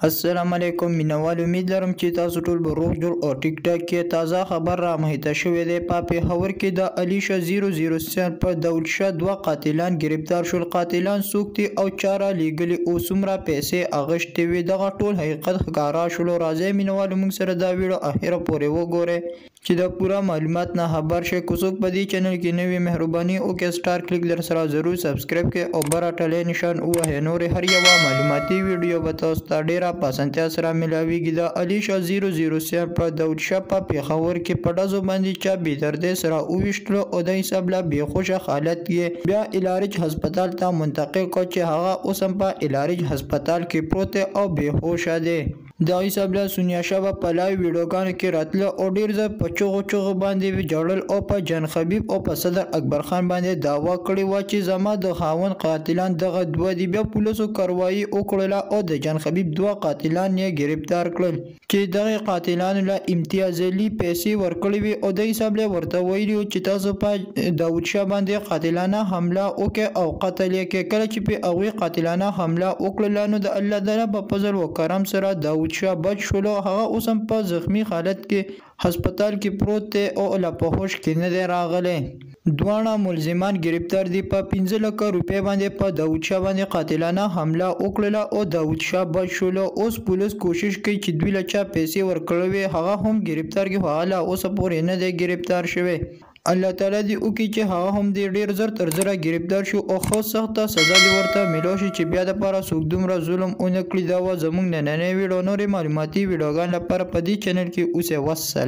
السلام علیکم مینوال، امید لرم چې تاسو ټول به روغ جوړ او ټیک ټاک کې. تازه خبر را مهیته شوې ده. په پېښور کې د علیشه 003 په دولت شاه دوه قاتلان گرفتار شول. قاتلان څوک دي او چاره لیږلي او څومره پیسې اغشتې وي، دغه ټول حقیقت ښکارا شول. راځئ مینوال موږ سره دا ویډیو اخره پورې وګورئ چې د پوره معلومات نه خبر شئ. که څوک په دې چینل کې نوی مهرباني وکړئ سټار کلیک در سره ضرور سبسکرایب کړئ او بره ټلې نشان ووهئ. نورې هر یوه معلوماتي ویډیو به تاسو ته ډېره په اسانتیا سره ملاویږي. د علیشه 003 په دولت شاه په پېښور کې په ډزو باندې چا بې دردۍ سره وویشتلو او د حساب له بېهوشه حالت کې بیا الارج هسپتال ته منتقل کړ چې هغه اوس هم په الارج هسپتال کې پروت دی او بېهوشه دی. د حساب له سونیا شاه په لایو ویډیوګانو کې راتله او ډېر ځله په چغو باندې جوړل او په جان خبیب او په صدر اکبر خان باندې دعوا کړې وه چې زما د خاوند قاتلان دغه دوه دي. بیا پولیسو کاروایي وکړله او د جان خبیب دوه قاتلان یې گرفتار کړل چې دغه قاتلانو له امتیازلي پیسې ورکړې وي او د حساب له ورته ویلي چې تاسو په داود شاه باندې قاتلانه حمله وکړئ او قتل یې کړئ. کله چې په هغوی قاتلانه حمله وکړله نو د الله تعالی په فضل و کرم سره داود شاه بچ شولو. هغه اوس هم په زخمی حالت کې هسپتال کې پروت دی او له په هوش کې نه دی راغلی. دواړه ملزمان گرفتار دي. په 15 لکه روپۍ باندې په داود شاه باندې قاتلانه حمله وکړله او داود شاه بچ شولو. اوس پولیس کوشش کوي چې دوی له چا پیسې ورکړې وي هغه هم گرفتار کړي، خو هغه لا اوسه پورې نه دی گرفتار شوی. الله تعالی دې وکړي چې هغه هم دې ډېر زر تر زره گرفتار شو او ښه سخته سزا دې ورته میلاو شي چې بیا دپاره څوک دومره ظلم ونه کړي. دا وه زموږ نننۍ ویډیو. نورې معلوماتي ویډیوګانو لپاره په دې چینل کې اوسئ. والسلام.